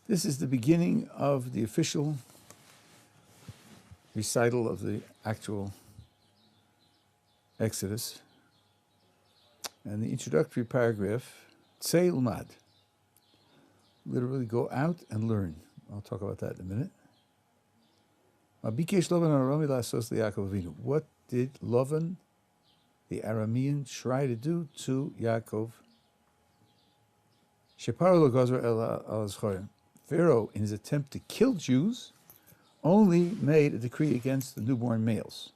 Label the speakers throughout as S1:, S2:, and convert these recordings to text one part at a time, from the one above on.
S1: This is the beginning of the official recital of the actual Exodus. And the introductory paragraph, Tzei L'mad, literally go out and learn. I'll talk about that in a minute. What did Lavan, the Aramean, try to do to Yaakov? Pharaoh, in his attempt to kill Jews, only made a decree against the newborn males.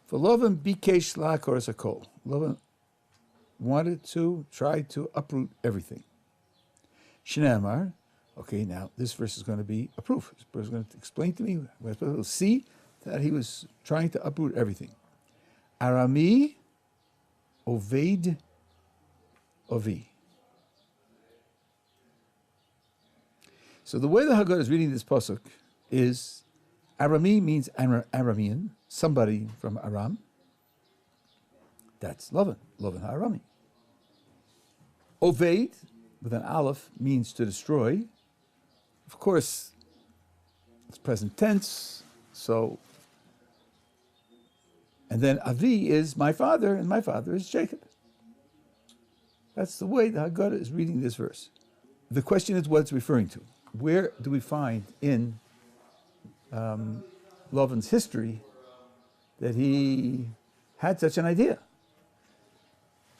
S1: For Lavan bikesh la'akor hakol. Lavan wanted to try to uproot everything. Shnei, okay, now this verse is going to be a proof. This verse is going to explain to me, we'll see that he was trying to uproot everything. Arami, Oved, Ovi. So the way the Haggadah is reading this pasuk is, Arami means Aramean, somebody from Aram. That's Lavan Arami. Oved, with an aleph, means to destroy. Of course, it's present tense, so. And then Avi is my father, and my father is Jacob. That's the way the Haggadah is reading this verse. The question is what it's referring to. Where do we find in Lavan's history that he had such an idea?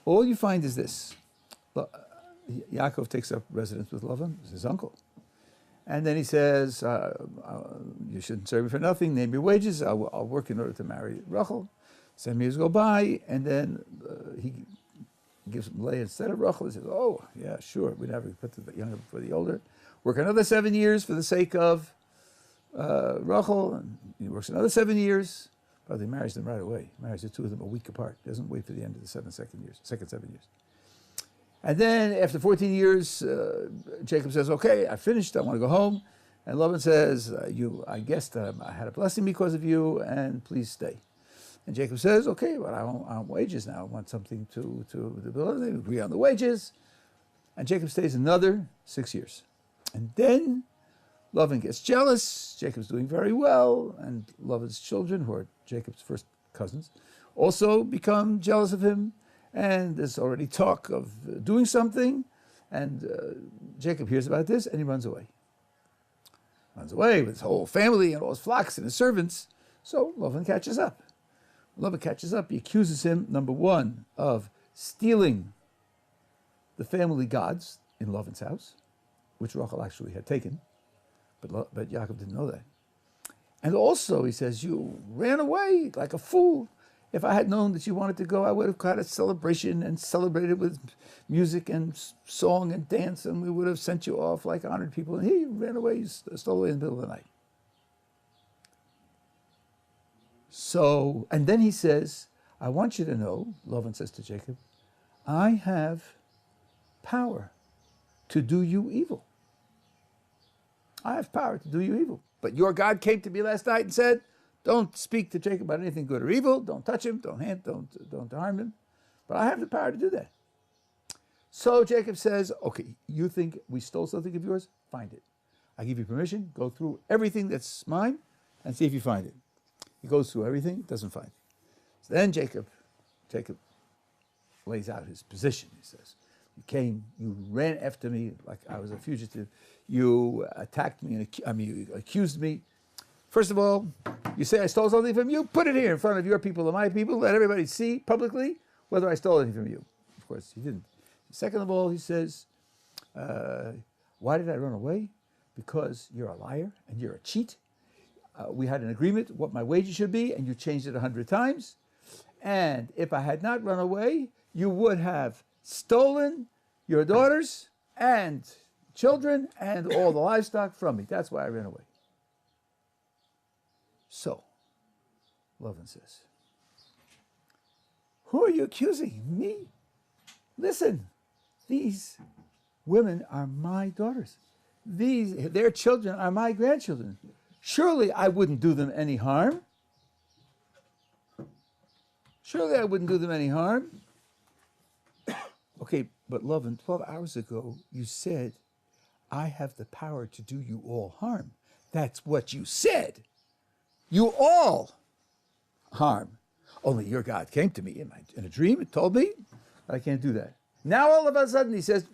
S1: All you find is this. Yaakov takes up residence with Lavan, his uncle. And then he says, you shouldn't serve me for nothing, name your wages, I'll work in order to marry Rachel. 7 years go by, and then he gives him Leah instead of Rachel. He says, oh, yeah, sure, we never put the younger before the older. Work another 7 years for the sake of Rachel, and he works another 7 years. But he marries them right away. He marries the two of them a week apart. Doesn't wait for the end of the second 7 years. And then after 14 years, Jacob says, okay, I finished, I want to go home. And Laban says, I guessed I had a blessing because of you, and please stay. And Jacob says, okay, but I want wages now. I want something to build. They agree on the wages. And Jacob stays another 6 years. And then Laban gets jealous. Jacob's doing very well. And Laban's children, who are Jacob's first cousins, also become jealous of him. And there's already talk of doing something. And Jacob hears about this and he runs away. Runs away with his whole family and all his flocks and his servants. So Laban catches up. When Laban catches up, he accuses him, number one, of stealing the family gods in Laban's house, which Rachel actually had taken, but Yaakov didn't know that. And also, he says, you ran away like a fool. If I had known that you wanted to go, I would have had a celebration and celebrated with music and song and dance, and we would have sent you off like honored people. And here you ran away, you stole away in the middle of the night. So, and then he says, I want you to know, Laban says to Jacob, I have power to do you evil. I have power to do you evil. But your God came to me last night and said, don't speak to Jacob about anything good or evil. Don't touch him. Don't harm him. But I have the power to do that. So Jacob says, okay, you think we stole something of yours? Find it. I give you permission. Go through everything that's mine and see if you find it. He goes through everything, doesn't find it. So then Jacob lays out his position. He says, you came, you ran after me like I was a fugitive. You attacked me, you accused me. First of all, you say I stole something from you, put it here in front of your people and my people, let everybody see publicly whether I stole anything from you. Of course, he didn't. Second of all, he says, why did I run away? Because you're a liar and you're a cheat. We had an agreement what my wages should be, and you changed it 100 times. And if I had not run away, you would have stolen your daughters and children and all the livestock from me. That's why I ran away. So, Laban says, who are you accusing? Me? Listen, these women are my daughters. Their children are my grandchildren. Surely I wouldn't do them any harm. Okay, but Laban, 12 hours ago, you said, I have the power to do you all harm. That's what you said. You all harm. Only your God came to me in a dream and told me I can't do that. Now all of a sudden he says,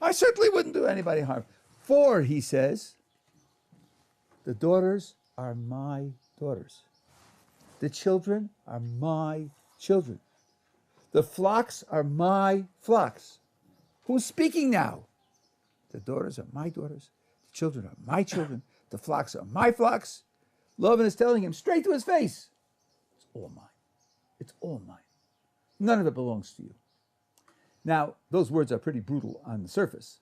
S1: I certainly wouldn't do anybody harm. For, he says, the daughters are my daughters. The children are my children. The flocks are my flocks. Who's speaking now? The daughters are my daughters. The children are my children. The flocks are my flocks. Lavan is telling him straight to his face, it's all mine. It's all mine. None of it belongs to you. Now, those words are pretty brutal on the surface.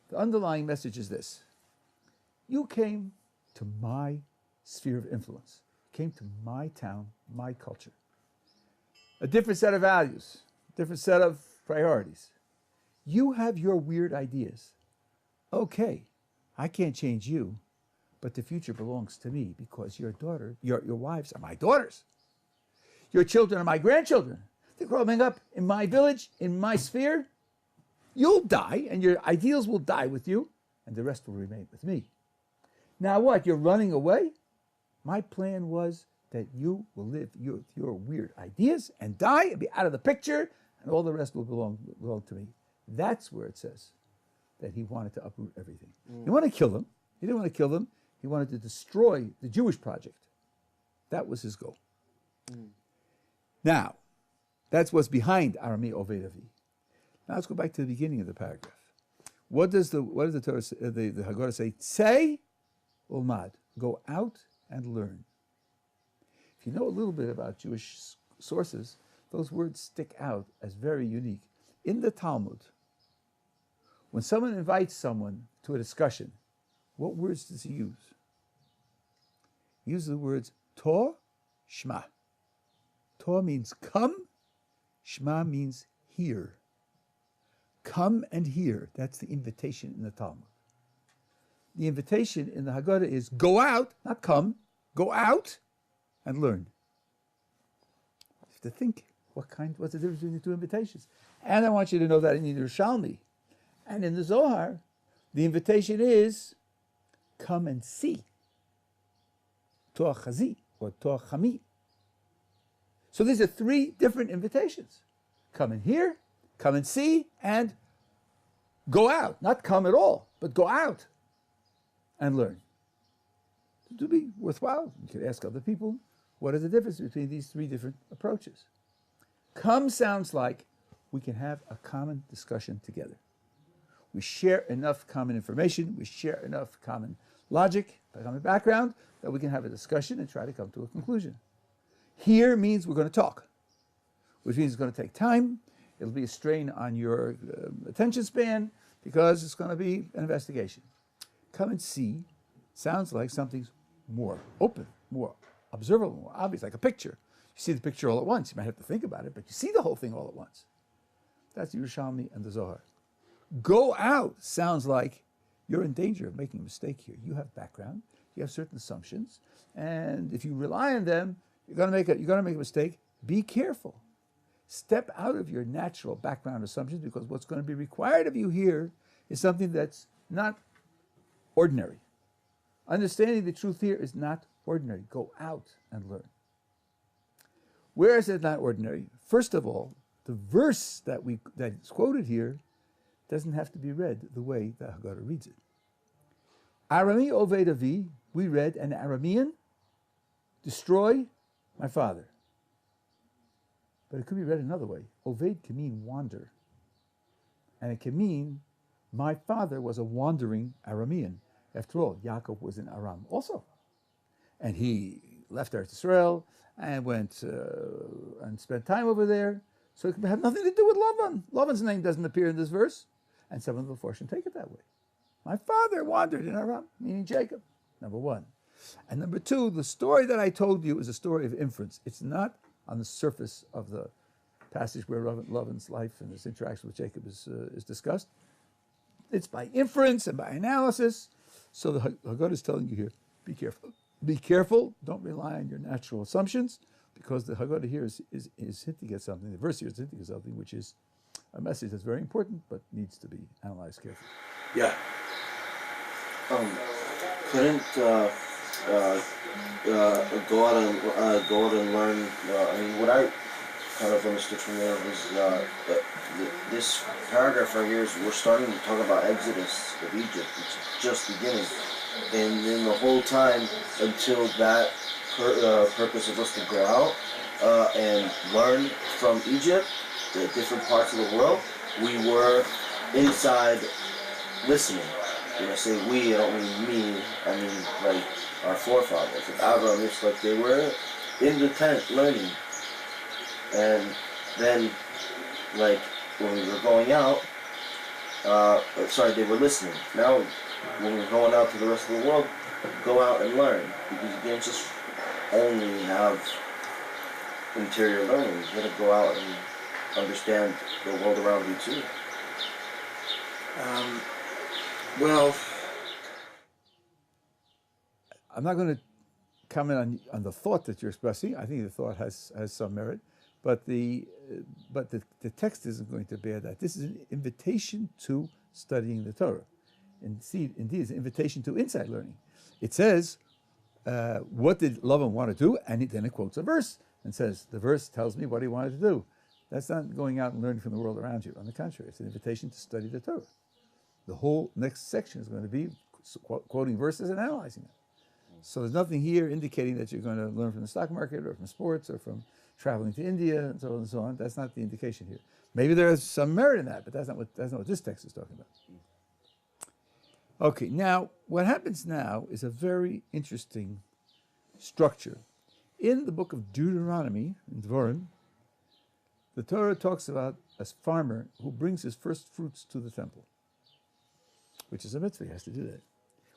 S1: The underlying message is this. You came to my sphere of influence, came to my town, my culture. A different set of values, different set of priorities. You have your weird ideas. Okay, I can't change you, but the future belongs to me because your wives are my daughters. Your children are my grandchildren. They're growing up in my village, in my sphere. You'll die, and your ideals will die with you, and the rest will remain with me. Now what, you're running away? My plan was that you will live with your weird ideas and die and be out of the picture, and all the rest will belong to me. That's where it says that he wanted to uproot everything. He wanted to kill them. He didn't want to kill them. He wanted to destroy the Jewish project. That was his goal. Now, that's what's behind Arami Oved Avi. Now let's go back to the beginning of the paragraph. What does the Torah, the Haggadah say? Say, ulmad, go out and learn. If you know a little bit about Jewish sources, those words stick out as very unique. In the Talmud, when someone invites someone to a discussion, what words does he use? He uses the words Tor, Shma. Tor means come, Shma means hear. Come and hear. That's the invitation in the Talmud. The invitation in the Haggadah is go out, not come, go out and learn. You have to think, what's the difference between the two invitations? And I want you to know that in the Yerushalmi and in the Zohar, the invitation is come and see. Tor chazi or tor chami. So these are three different invitations. Come and hear, come and see, and go out. Not come at all, but go out and learn. To be worthwhile, you could ask other people, what is the difference between these three different approaches? Come sounds like we can have a common discussion together. We share enough common information, we share enough common logic, common background, that we can have a discussion and try to come to a conclusion. Here means we're going to talk, which means it's going to take time. It'll be a strain on your attention span because it's going to be an investigation. Come and see sounds like something's more open, more observable, more obvious, like a picture. You see the picture all at once. You might have to think about it, but you see the whole thing all at once. That's the Yerushalmi and the Zohar. Go out sounds like you're in danger of making a mistake here. You have background, you have certain assumptions, and if you rely on them, you're going to make a mistake. Be careful. Step out of your natural background assumptions because what's going to be required of you here is something that's not ordinary. Understanding the truth here is not ordinary. Go out and learn. Where is it not ordinary? First of all, the verse that's quoted here doesn't have to be read the way the Haggadah reads it. Arami Oved Avi, we read, an Aramean, destroy my father. But it could be read another way. Oved can mean wander. And it can mean my father was a wandering Aramean. After all, Yaakov was in Aram also. And he left Eretz Israel and went and spent time over there. So it could have nothing to do with Lavan. Lavan's name doesn't appear in this verse. And some of the Mefarshim take it that way. My father wandered in Aram, meaning Jacob, number one. And number two, the story that I told you is a story of inference. It's not on the surface of the passage where Lavan's life and his interaction with Jacob is discussed. It's by inference and by analysis. So the Haggadah is telling you here, be careful. Be careful. Don't rely on your natural assumptions, because the Haggadah here is hinting at something. The verse here is hinting at something which is a message that's very important, but needs to be analyzed carefully.
S2: Yeah.
S3: Couldn't go out and learn. I mean, what I kind of understood from there was this paragraph right here is we're starting to talk about Exodus of Egypt. It's just beginning, and then the whole time until that purpose of us to go out and learn from Egypt, the different parts of the world, we were inside listening. When I say we, I don't mean me. I mean like our forefathers. With Abraham, it's like they were in the tent learning. And then, like, when we were going out, they were listening. Now, when we're going out to the rest of the world, go out and learn. Because you can't just only have interior learning. You gotta go out and understand the world around you too.
S2: Well,
S1: I'm not going to comment on the thought that you're expressing. I think the thought has some merit, but the text isn't going to bear that. This is an invitation to studying the Torah. Indeed, it's an invitation to inside learning. It says, what did Lavan want to do? And then it quotes a verse and says, the verse tells me what he wanted to do. That's not going out and learning from the world around you. On the contrary, it's an invitation to study the Torah. The whole next section is going to be quoting verses and analyzing them. So there's nothing here indicating that you're going to learn from the stock market or from sports or from traveling to India and so on and so on. That's not the indication here. Maybe there's some merit in that, but that's not what this text is talking about. Okay, now what happens now is a very interesting structure. In the book of Deuteronomy, in Dvorim, the Torah talks about a farmer who brings his first fruits to the temple, which is a mitzvah. He has to do that.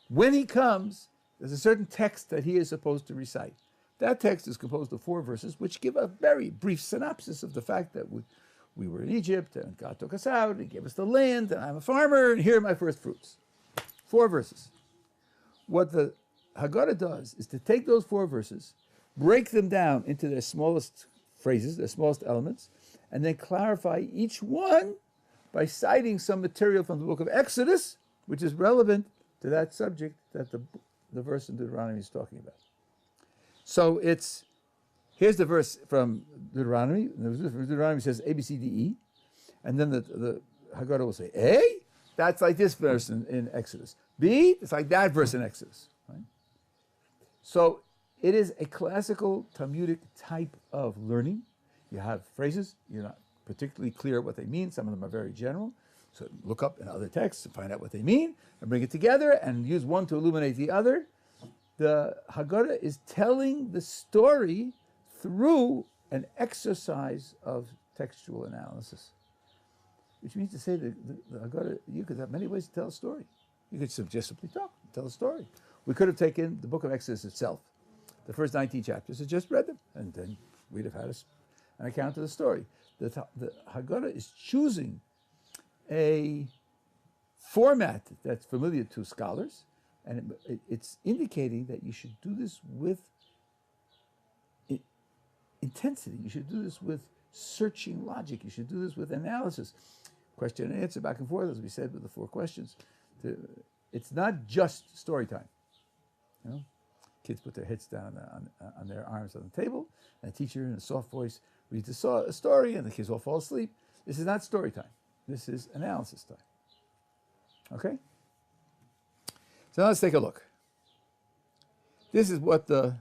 S1: When he comes, there's a certain text that he is supposed to recite. That text is composed of 4 verses, which give a very brief synopsis of the fact that we were in Egypt, and God took us out, He gave us the land, and I'm a farmer, and here are my first fruits. 4 verses. What the Haggadah does is to take those 4 verses, break them down into their smallest phrases, their smallest elements, and then clarify each one by citing some material from the book of Exodus, which is relevant to that subject that the verse in Deuteronomy is talking about. So here's the verse from Deuteronomy. Deuteronomy says A, B, C, D, E. And then the Haggadah will say, A, that's like this verse in Exodus. B, it's like that verse in Exodus. Right? So it is a classical Talmudic type of learning. You have phrases, you're not particularly clear what they mean. Some of them are very general. So look up in other texts and find out what they mean and bring it together and use one to illuminate the other. The Haggadah is telling the story through an exercise of textual analysis, which means to say that the Haggadah, you could have many ways to tell a story. You could just simply tell a story. We could have taken the book of Exodus itself, the first 19 chapters, and just read them, and then we'd have had an account of the story. The Haggadah is choosing a format that's familiar to scholars, and it's indicating that you should do this with intensity. You should do this with searching logic. You should do this with analysis. Question and answer, back and forth, as we said with the 4 questions. It's not just story time. You know? Kids put their heads down on their arms on the table, and a teacher in a soft voice reads a story, and the kids all fall asleep. This is not story time. This is analysis time. Okay? So now let's take a look. This is what this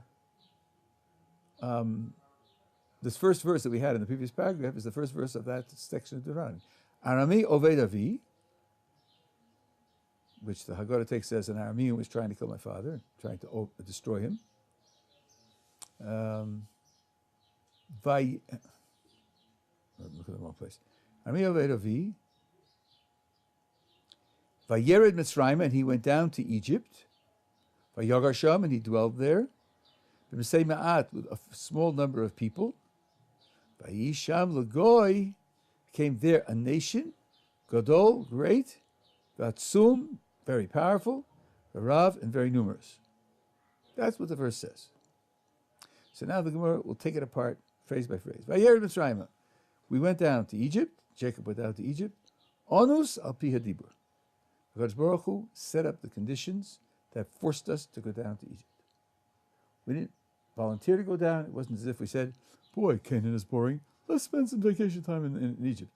S1: first verse that we had in the previous paragraph is the first verse of that section of Deuteronomy. Arami Oved Avi, which the Haggadah takes as an Aramean was trying to kill my father, trying to destroy him. Look at the wrong place. Arami Oved Avi. Vayered Mitzrayim, and he went down to Egypt. Vayagar Sham, and he dwelled there. B'Mesei Ma'at, with a small number of people. Vayisham Lagoy, came there a nation. Gadol, great. Vatsum, very powerful. Varav, and very numerous. That's what the verse says. So now the Gemara will take it apart phrase by phrase. Vayered Mitzrayim, we went down to Egypt. Jacob went down to Egypt. Onus al pi hadibur. Hakadosh Baruch Hu set up the conditions that forced us to go down to Egypt. We didn't volunteer to go down. It wasn't as if we said, boy, Canaan is boring. Let's spend some vacation time in Egypt.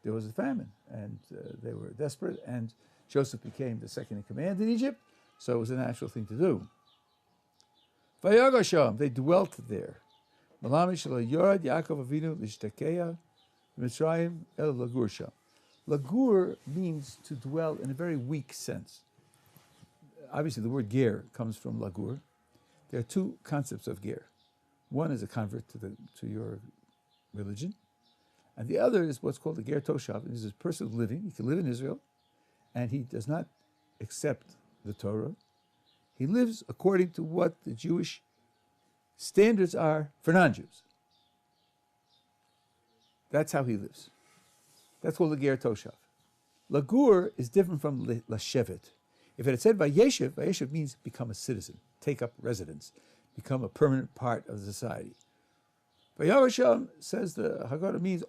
S1: There was a famine, and they were desperate, and Joseph became the second in command in Egypt, so it was a natural thing to do. Vayagasham, they dwelt there. Malamish yorad Yaakov Avinu lishtakeya Mitzrayim el lagur sham. Lagur means to dwell in a very weak sense. Obviously, the word ger comes from lagur. There are two concepts of ger. One is a convert to your religion, and the other is what's called a ger toshav. This is a person living. He can live in Israel, and he does not accept the Torah. He lives according to what the Jewish standards are for non-Jews. That's how he lives. That's called a ger toshav. Lagur is different from lashevet. If it had said vayeshev, vayeshev means become a citizen, take up residence, become a permanent part of the society. Vayagasham says the Haggadah means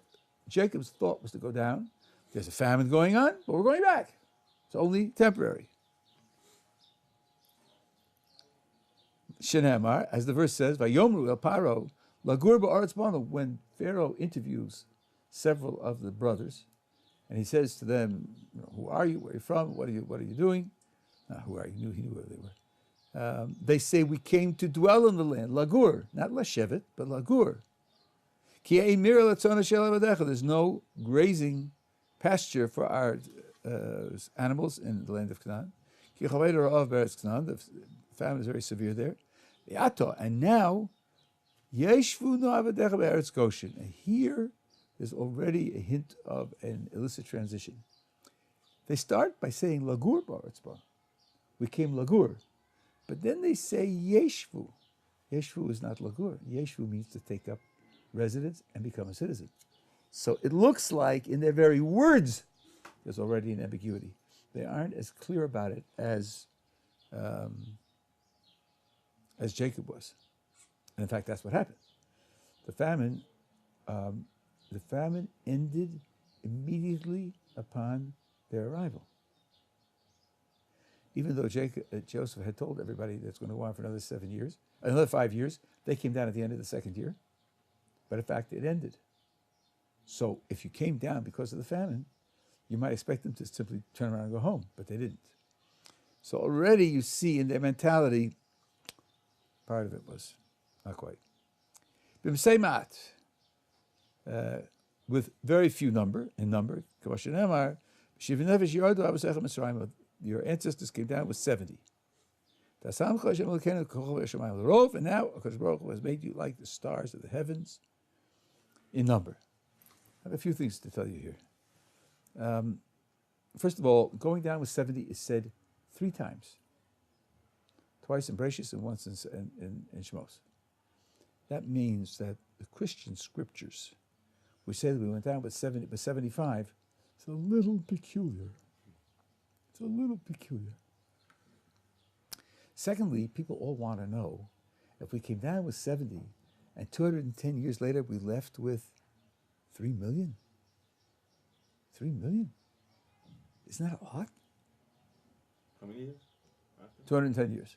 S1: Jacob's thought was to go down. There's a famine going on, but we're going back. It's only temporary. Shenamar, as the verse says, Vayomru el Paro, Lagur ba'aretz banu, when Pharaoh interviews several of the brothers, and he says to them, who are you? Where are you from? What are you doing? Who are you? He knew where they were. They say, we came to dwell in the land. Lagur, not Lashevet, but Lagur. There's no grazing pasture for our animals in the land of Canaan. The famine is very severe there. And now, and here there's already a hint of an illicit transition. They start by saying Lagur ba'aretz. We came Lagur. But then they say Yeshvu. Yeshvu is not Lagur. Yeshvu means to take up residence and become a citizen. So it looks like in their very words there's already an ambiguity. They aren't as clear about it as Jacob was. And in fact, that's what happened. The famine ended immediately upon their arrival. Even though Joseph had told everybody that it's going to go on for another 5 years, they came down at the end of the second year. But in fact, it ended. So if you came down because of the famine, you might expect them to simply turn around and go home, but they didn't. So already you see in their mentality, part of it was not quite. B'mseimat, with very few number, your ancestors came down with 70. And now Hakadosh Baruch Hu has made you like the stars of the heavens in number. I have a few things to tell you here. First of all, going down with 70 is said 3 times. Twice in Bereshis and once in Shmos. That means that the Christian scriptures, we say that we went down with 70, but 75, it's a little peculiar. It's a little peculiar. Secondly, people all want to know, if we came down with 70 and 210 years later we left with 3 million. 3 million. Isn't that odd?
S2: How many years?
S1: 210 years.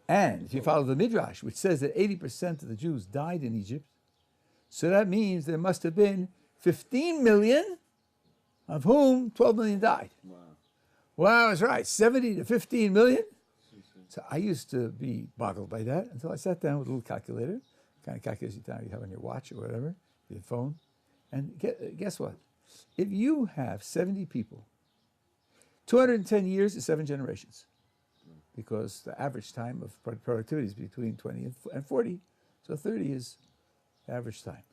S1: And if you follow the Midrash, which says that 80% of the Jews died in Egypt, so that means there must have been 15 million, of whom 12 million died. Wow, that's right, 70 to 15 million. So I used to be boggled by that until I sat down with a little calculator, kind of calculator you have on your watch or whatever, your phone. And guess what? If you have 70 people, 210 years is 7 generations, because the average time of productivity is between 20 and 40, so 30 is average time.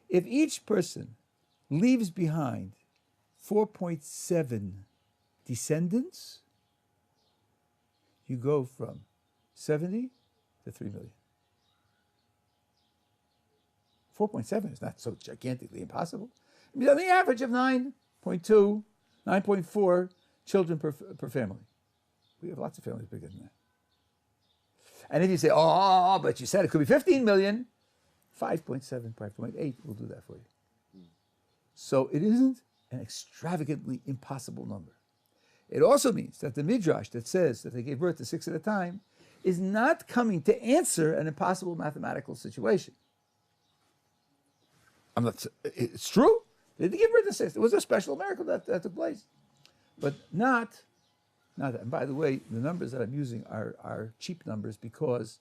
S1: If each person leaves behind 4.7 descendants, you go from 70 to 3 million. 4.7 is not so gigantically impossible. I mean, on the average of 9.2, 9.4 children per family. We have lots of families bigger than that. And if you say, but you said it could be 15 million, 5.7, 5.8 will do that for you. So it isn't an extravagantly impossible number. It also means that the Midrash that says that they gave birth to 6 at a time is not coming to answer an impossible mathematical situation. It's true. They did give birth to 6. It was a special miracle that took place. But not that. And by the way, the numbers that I'm using are cheap numbers, because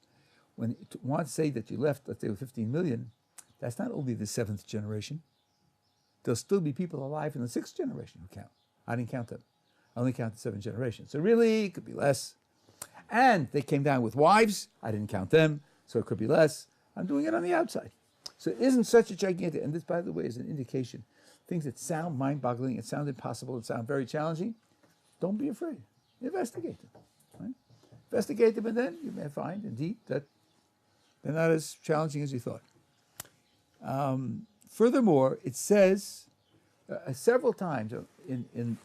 S1: when you want to say that you left, let's say, with 15 million, that's not only the 7th generation. There'll still be people alive in the 6th generation who count. I didn't count them. I only counted 7 generations. So really, it could be less. And they came down with wives. I didn't count them, so it could be less. I'm doing it on the outside. So it isn't such a gigantic, and this, by the way, is an indication. Things that sound mind-boggling, it sound impossible, it sound very challenging, don't be afraid. Investigate them. Right? Investigate them, and then you may find, indeed, that they're not as challenging as you thought. Furthermore, it says several times in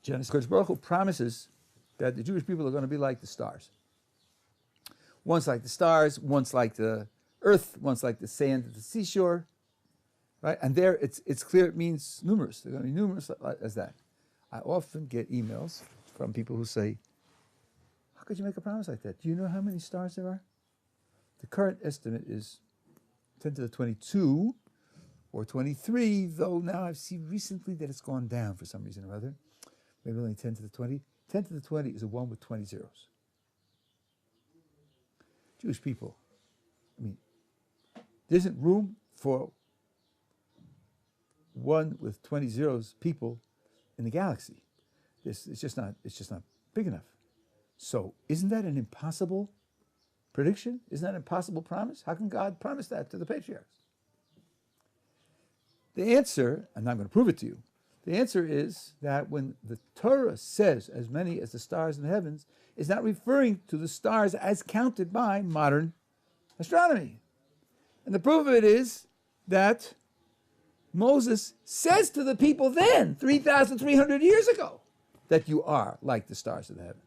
S1: Genesis, Kodesh Baruch Hu promises that the Jewish people are going to be like the stars. Once like the stars, once like the earth, once like the sand at the seashore. Right? And there it's clear it means numerous. They're going to be numerous as that. I often get emails from people who say, how could you make a promise like that? Do you know how many stars there are? The current estimate is 10 to the 22 or 23, though now I've seen recently that it's gone down for some reason or other. Maybe only 10 to the 20. 10 to the 20 is a 1 with 20 zeros. Jewish people, there isn't room for 1 with 20 zeros people in the galaxy. It's just not big enough. So isn't that an impossible prediction? Isn't that an impossible promise? How can God promise that to the patriarchs? The answer, and I'm going to prove it to you, the answer is that when the Torah says as many as the stars in the heavens, it's not referring to the stars as counted by modern astronomy. And the proof of it is that Moses says to the people then, 3,300 years ago, that you are like the stars of the heavens.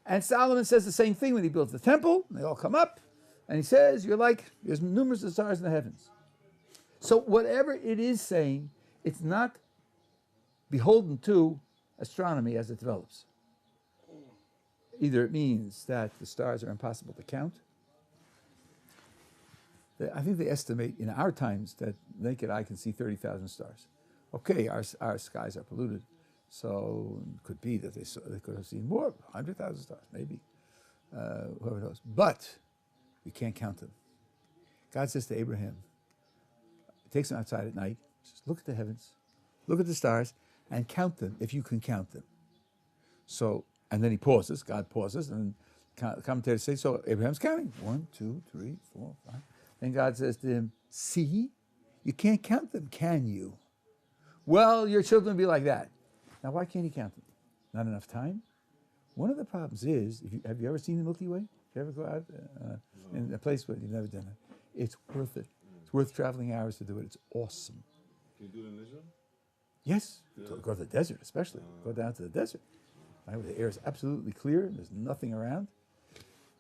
S1: And Solomon says the same thing when he builds the temple. They all come up, and he says, there's numerous stars in the heavens. So whatever it is saying, it's not beholden to astronomy as it develops. Either it means that the stars are impossible to count. I think they estimate in our times that naked eye can see 30,000 stars. Okay, our skies are polluted, so it could be that they could have seen more, 100,000 stars, maybe, whoever knows. But we can't count them. God says to Abraham, he takes him outside at night, says, look at the heavens, look at the stars, and count them if you can count them. So, and then he pauses, God pauses, and commentators say, so Abraham's counting, 1, 2, 3, 4, 5. And God says to him, see, you can't count them, can you? Well, your children will be like that. Now, why can't he count them? Not enough time? One of the problems is, have you ever seen the Milky Way? Did you ever go out in a place where you've never done it? It's worth it. It's worth traveling hours to do it. It's awesome.
S2: Can you do it in Israel?
S1: Yes. Yeah. Go to the desert, especially. Go down to the desert. Right, where the air is absolutely clear and there's nothing around.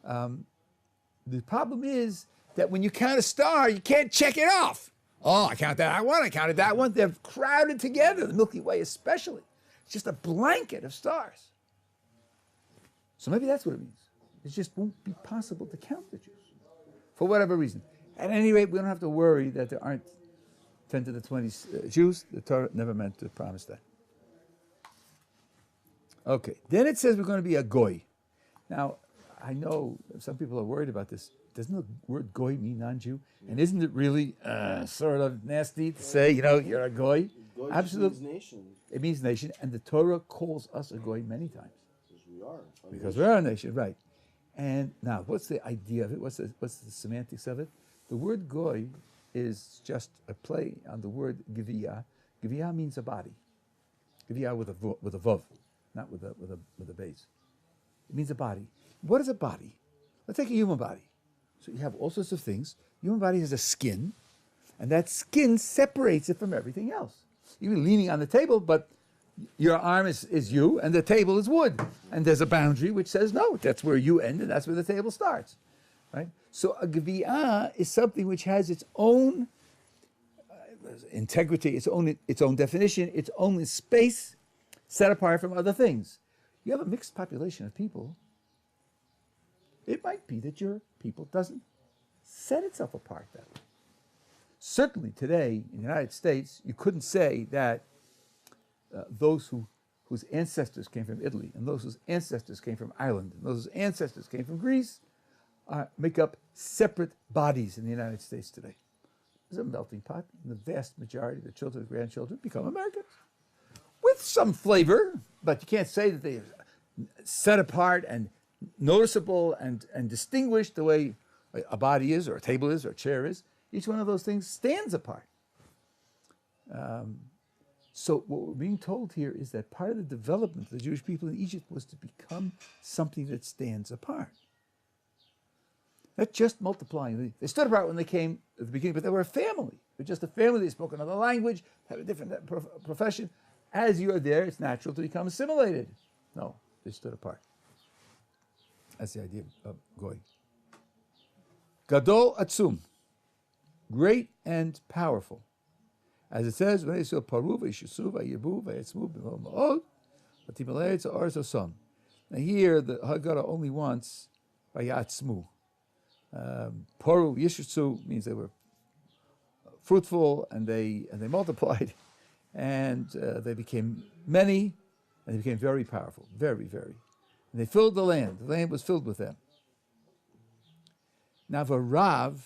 S1: The problem is that when you count a star, you can't check it off. Oh, I counted that one, I counted that one. They're crowded together, the Milky Way especially. It's just a blanket of stars. So maybe that's what it means. It just won't be possible to count the Jews for whatever reason. At any rate, we don't have to worry that there aren't 10 to the 20 Jews. The Torah never meant to promise that. Okay, then it says we're going to be a goy. Now, I know some people are worried about this. Doesn't the word goy mean non-Jew? And isn't it really sort of nasty to say, you're a goy?
S3: Goy
S1: Absolutely.
S3: means nation.
S1: It means nation, and the Torah calls us a goy many times.
S3: Because we are.
S1: Because we are a nation, right. And now, what's the idea of it? What's the semantics of it? The word goy is just a play on the word geviyah. Geviyah means a body. Geviyah with a vav, not with a base. It means a body. What is a body? Let's take a human body. So you have all sorts of things. Human body has a skin, and that skin separates it from everything else. You're leaning on the table, but your arm is you, and the table is wood. And there's a boundary which says, no, that's where you end, and that's where the table starts. Right? So a geviyah is something which has its own integrity, its own definition, its own space, set apart from other things. You have a mixed population of people. It might be that your people doesn't set itself apart that way. Certainly today in the United States, you couldn't say that those whose ancestors came from Italy, and those whose ancestors came from Ireland, and those whose ancestors came from Greece, make up separate bodies in the United States today. There's a melting pot, and the vast majority of the children and grandchildren become Americans. With some flavor, but you can't say that they are set apart and noticeable and distinguished the way a body is, or a table is, or a chair is. Each one of those things stands apart. So what we're being told here is that part of the development of the Jewish people in Egypt was to become something that stands apart. Not just multiplying. They stood apart when they came at the beginning, but they were a family. They're just a family. They spoke another language, have a different profession. As you are there, it's natural to become assimilated. No, they stood apart. That's the idea of Goy. Gadol Atzum, great and powerful. As it says, now here, the Haggadah only wants Vayatzmu. Poru Yishutsu means they were fruitful and they multiplied, and they became many, and they became very powerful, very, very. And they filled the land. The land was filled with them. Now, Varav,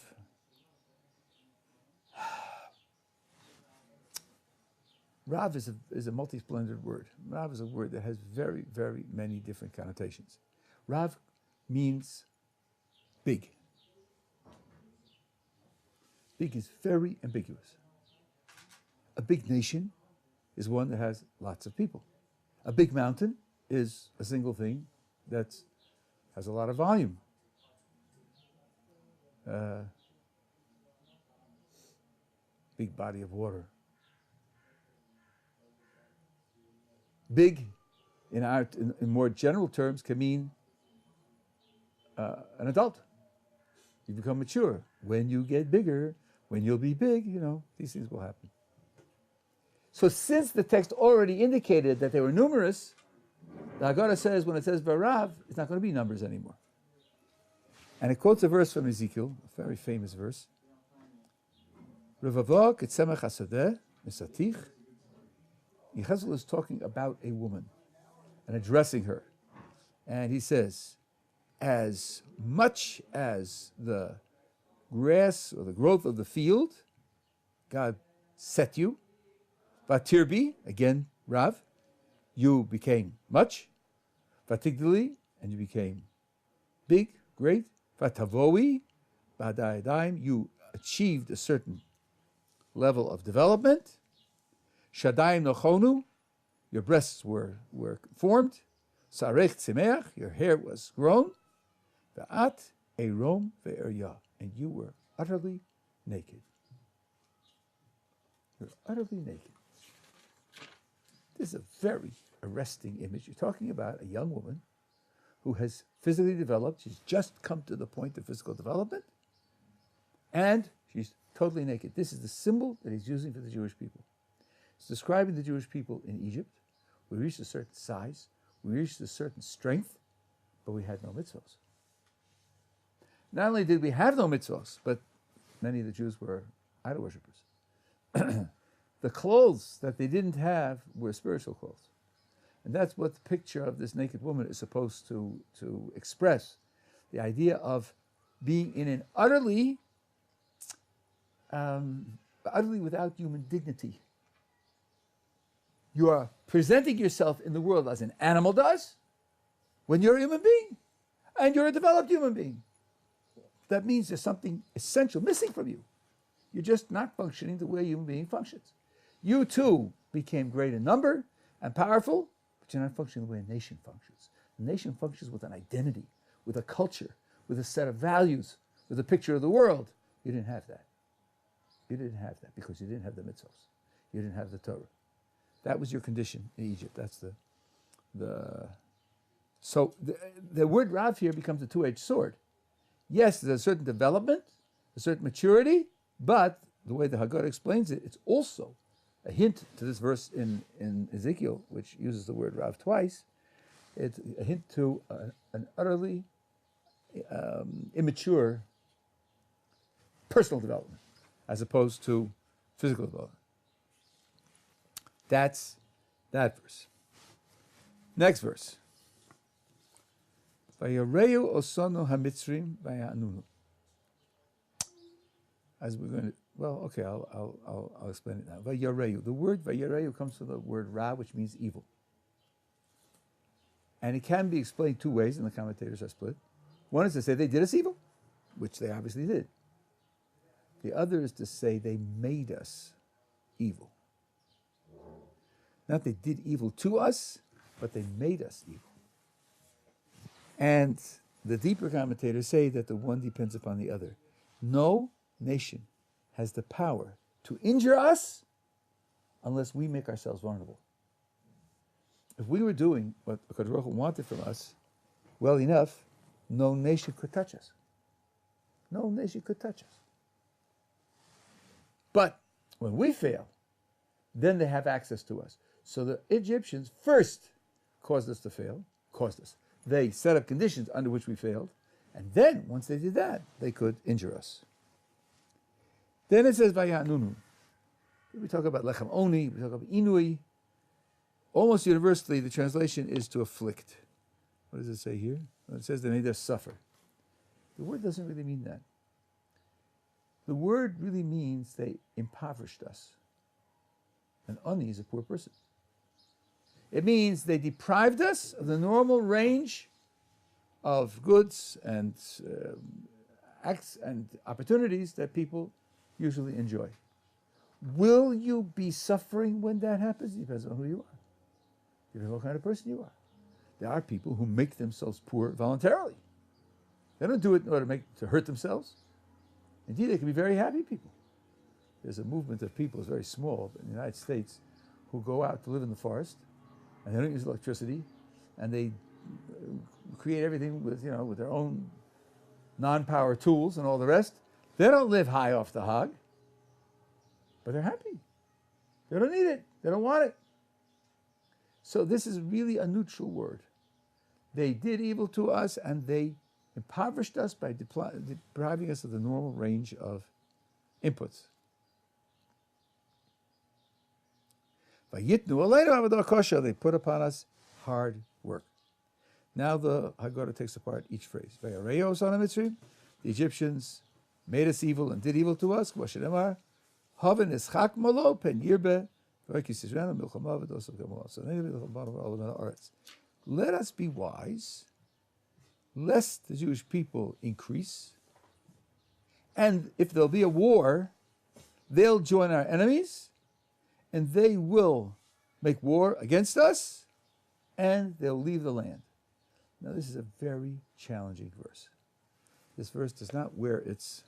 S1: Rav is a multi-splendid word. Rav is a word that has very, very many different connotations. Rav means big. Big is very ambiguous. A big nation is one that has lots of people. A big mountain is a single thing that has a lot of volume. Big body of water. Big, in more general terms, can mean an adult. You become mature. When you get bigger, when you'll be big, these things will happen. So since the text already indicated that they were numerous, the Haggadah says when it says Varav, it's not going to be numbers anymore. And it quotes a verse from Ezekiel, a very famous verse. Revavo ketzemach hasadeh misatich. Yechiel is talking about a woman and addressing her. And he says, as much as the grass or the growth of the field, God set you. Vatirbi, again, Rav, you became much. Vatigdali, and you became big, great. Vatavoi, Badayadaim, you achieved a certain level of development. Shadayim nochonu, your breasts were formed. Sarech tzimeach, your hair was grown. Ve'at erom ve'erya, and you were utterly naked. You're utterly naked. This is a very arresting image. You're talking about a young woman who has physically developed. She's just come to the point of physical development, and she's totally naked. This is the symbol that he's using for the Jewish people. It's describing the Jewish people in Egypt. We reached a certain size, we reached a certain strength, but we had no mitzvahs. Not only did we have no mitzvahs, but many of the Jews were idol worshippers. The clothes that they didn't have were spiritual clothes. And that's what the picture of this naked woman is supposed to express. The idea of being in an utterly without human dignity. You are presenting yourself in the world as an animal does when you're a human being. And you're a developed human being. That means there's something essential missing from you. You're just not functioning the way a human being functions. You too became great in number and powerful, but you're not functioning the way a nation functions. A nation functions with an identity, with a culture, with a set of values, with a picture of the world. You didn't have that. You didn't have that because you didn't have the mitzvahs. You didn't have the Torah. That was your condition in Egypt. That's So the word Rav here becomes a two-edged sword. Yes, there's a certain development, a certain maturity, but the way the Haggadah explains it, it's also a hint to this verse in Ezekiel, which uses the word Rav twice. It's a hint to an utterly immature personal development as opposed to physical development. That's that verse. Next verse. Vayareu osonu hamitzrim vayanunu. As we're going to, well, okay, I'll explain it now. Vayareu. The word vayareu comes from the word ra, which means evil. And it can be explained two ways, and the commentators are split. One is to say they did us evil, which they obviously did. The other is to say they made us evil. Not they did evil to us, but they made us evil. And the deeper commentators say that the one depends upon the other. No nation has the power to injure us unless we make ourselves vulnerable. If we were doing what Hakadosh Baruch Hu wanted from us well enough, no nation could touch us. No nation could touch us. But when we fail, then they have access to us. So the Egyptians first caused us to fail, They set up conditions under which we failed, and then, once they did that, they could injure us. Then it says, Vayanunu. We talk about lechem oni, we talk about inui. Almost universally, the translation is to afflict. What does it say here? Well, it says they made us suffer. The word doesn't really mean that. The word really means they impoverished us. An oni is a poor person. It means they deprived us of the normal range of goods and acts and opportunities that people usually enjoy. Will you be suffering when that happens? It depends on who you are. Depends on what kind of person you are. There are people who make themselves poor voluntarily. They don't do it in order to hurt themselves. Indeed, they can be very happy people. There's a movement of people, it's very small, but in the United States, who go out to live in the forest, and they don't use electricity, and they create everything with their own non-power tools and all the rest. They don't live high off the hog, but they're happy. They don't need it. They don't want it. So this is really a neutral word. They did evil to us, and they impoverished us by depriving us of the normal range of inputs. They put upon us hard work. Now the Haggadah takes apart each phrase. The Egyptians made us evil and did evil to us. Let us be wise, lest the Jewish people increase. And if there'll be a war, they'll join our enemies, and they will make war against us, and they'll leave the land. Now, this is a very challenging verse. This verse does not wear its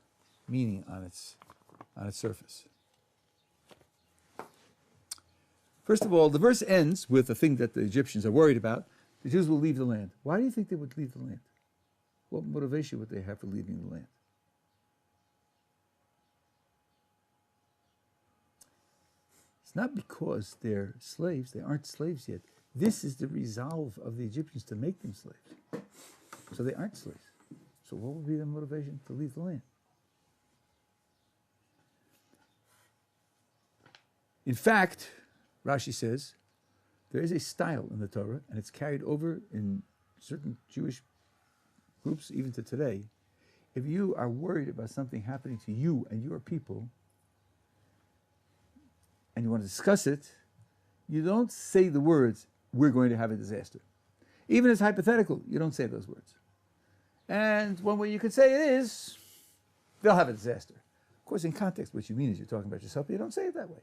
S1: meaning on its surface. First of all, the verse ends with a thing that the Egyptians are worried about. The Jews will leave the land. Why do you think they would leave the land? What motivation would they have for leaving the land? It's not because they're slaves. They aren't slaves yet. This is the resolve of the Egyptians to make them slaves. So they aren't slaves. So what would be their motivation to leave the land? In fact, Rashi says, there is a style in the Torah, and it's carried over in certain Jewish groups, even to today. If you are worried about something happening to you and your people, and you want to discuss it, you don't say the words, we're going to have a disaster. Even as hypothetical, you don't say those words. And one way you could say it is, they'll have a disaster. Of course, in context, what you mean is you're talking about yourself, but you don't say it that way.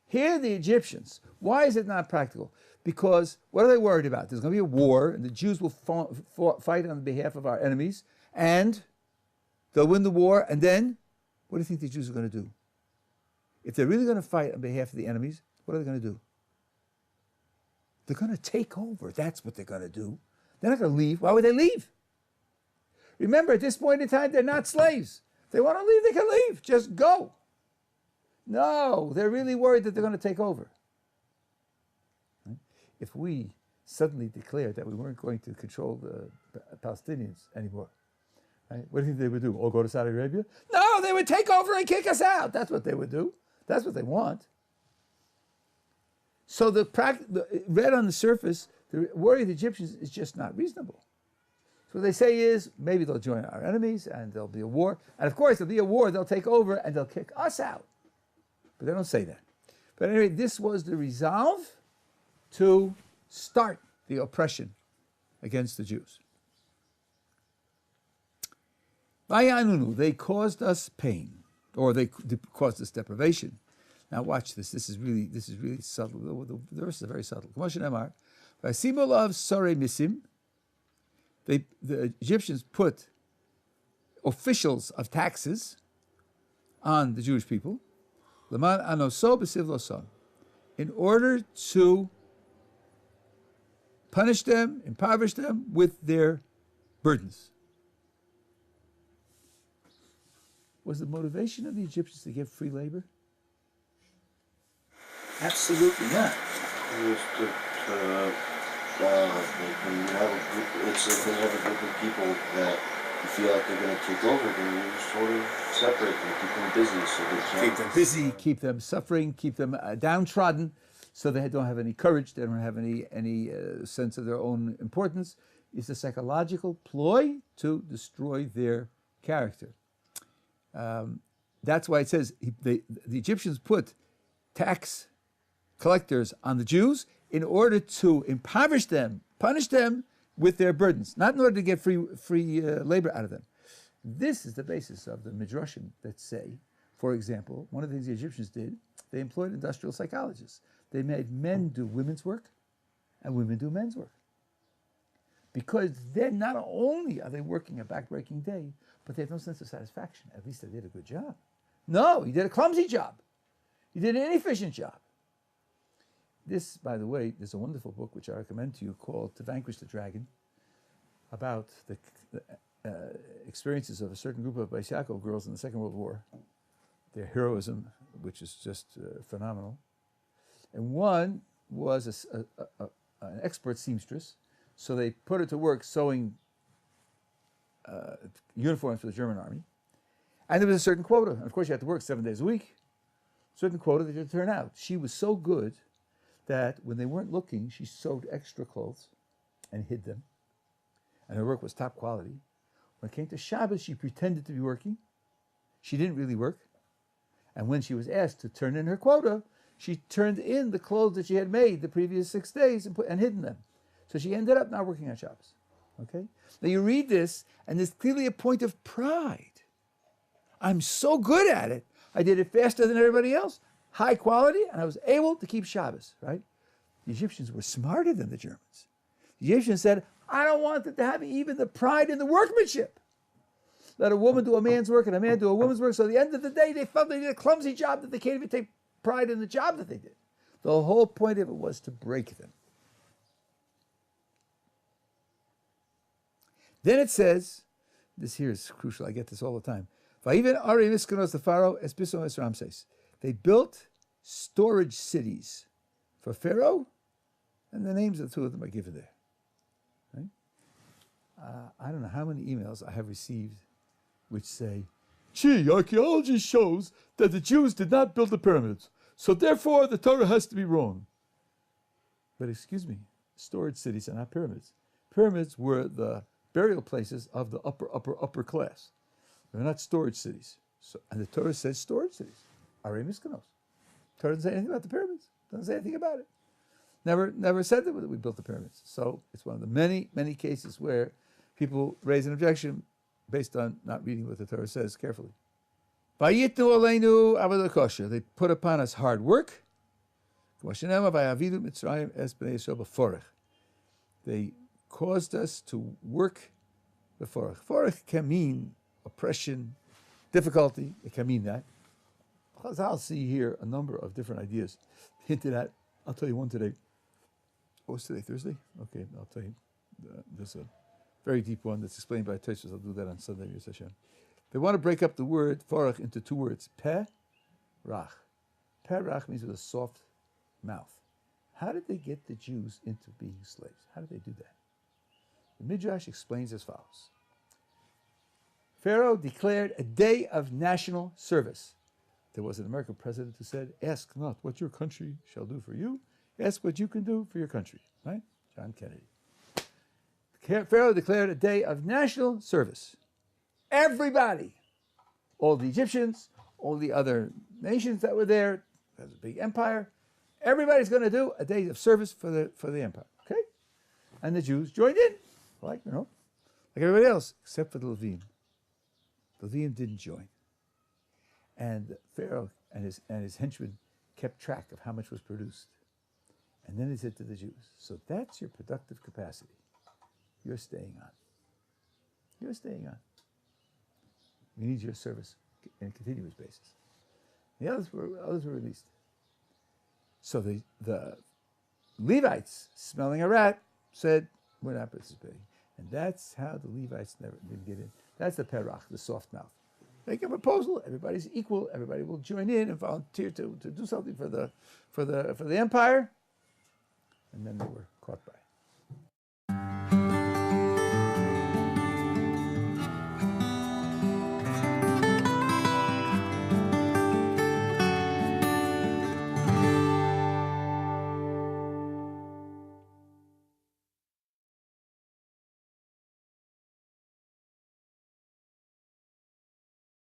S1: Here, the Egyptians, why is it not practical? Because what are they worried about? There's going to be a war, and the Jews will fight on behalf of our enemies, and they'll win the war, and then, what do you think the Jews are going to do? If they're really going to fight on behalf of the enemies, what are they going to do? They're going to take over. That's what they're going to do. They're not going to leave. Why would they leave? Remember, at this point in time, they're not slaves. If they want to leave, they can leave. Just go. No, they're really worried that they're going to take over. Right? If we suddenly declared that we weren't going to control the Palestinians anymore, right? What do you think they would do? All go to Saudi Arabia? No, they would take over and kick us out. That's what they would do. That's what they want. So the read on the surface, the worry of the Egyptians is just not reasonable. So what they say is, maybe they'll join our enemies and there'll be a war. And of course, there'll be a war, they'll take over and they'll kick us out. But they don't say that. But anyway, this was the resolve to start the oppression against the Jews. Vayanunu, they caused us pain, or they caused us deprivation. Now watch this. This is really subtle. The verse is very subtle. The Egyptians put officials of taxes on the Jewish people in order to punish them, impoverish them with their burdens. Was the motivation of the Egyptians to give free labor? Absolutely not.
S3: When you have a group, it's like when you have a group of people that you feel like they're going to take over, then you just sort of separate them, keep them busy so they can't.
S1: Keep them busy, keep them suffering, keep them downtrodden, so they don't have any courage, they don't have any sense of their own importance. It's a psychological ploy to destroy their character. That's why it says the Egyptians put tax collectors on the Jews in order to impoverish them, punish them with their burdens, not in order to get free labor out of them. This is the basis of the midrashim that say, for example, one of the things the Egyptians did, they employed industrial psychologists. They made men do women's work and women do men's work. Because then not only are they working a backbreaking day, but they have no sense of satisfaction. At least they did a good job. No, he did a clumsy job. He did an inefficient job. This, by the way, there's a wonderful book which I recommend to you called To Vanquish the Dragon, about the experiences of a certain group of Beis Yaakov girls in the Second World War, their heroism, which is just phenomenal. And one was an expert seamstress, so they put her to work sewing uniforms for the German army. And there was a certain quota. And of course, you had to work 7 days a week. Certain quota that you had to turn out. She was so good that when they weren't looking, she sewed extra clothes and hid them. And her work was top quality. When it came to Shabbos, she pretended to be working. She didn't really work. And when she was asked to turn in her quota, she turned in the clothes that she had made the previous 6 days and hidden them. So she ended up not working on Shabbos. Okay? Now you read this, and there's clearly a point of pride. I'm so good at it. I did it faster than everybody else, high quality, and I was able to keep Shabbos, right? The Egyptians were smarter than the Germans. The Egyptians said, I don't want them to have even the pride in the workmanship. Let a woman do a man's work and a man do a woman's work. So at the end of the day, they felt they did a clumsy job that they can't even take pride in the job that they did. The whole point of it was to break them. Then it says, this here is crucial, I get this all the time. They built storage cities for Pharaoh, and the names of the two of them are given there. Right? I don't know how many emails I have received which say, gee, archaeology shows that the Jews did not build the pyramids, so therefore the Torah has to be wrong. But excuse me, storage cities are not pyramids. Pyramids were the burial places of the upper class. They're not storage cities. So, and the Torah says storage cities. Arei Miskanos. Torah doesn't say anything about the pyramids. Doesn't say anything about it. Never said that we built the pyramids. So it's one of the many cases where people raise an objection based on not reading what the Torah says carefully. Vayitnu aleinu avodah kosher. They put upon us hard work. They caused us to work before. Forech can mean oppression, difficulty. It can mean that. I'll see here a number of different ideas hinted at. I'll tell you one today. What's today, Thursday? Okay, I'll tell you. There's a very deep one that's explained by Tosfos. I'll do that on Sunday, Yos Hashem. They want to break up the word forech into two words, peh, rach. Perach means with a soft mouth. How did they get the Jews into being slaves? How did they do that? The Midrash explains as follows. Pharaoh declared a day of national service. There was an American president who said, ask not what your country shall do for you, ask what you can do for your country, right? John Kennedy. Pharaoh declared a day of national service. Everybody, all the Egyptians, all the other nations that were there, there's a big empire, everybody's going to do a day of service for the empire, okay? And the Jews joined in, like everybody else, except for the Levim. The Levim didn't join. And Pharaoh and his henchmen kept track of how much was produced. And then he said to the Jews, so that's your productive capacity. You're staying on. You're staying on. We need your service on a continuous basis. The others were released. So the Levites, smelling a rat, said, we're not participating. And that's how the Levites didn't get in. That's the perach, the soft mouth. Make a proposal, everybody's equal, everybody will join in and volunteer to do something for the empire. And then they were caught by it.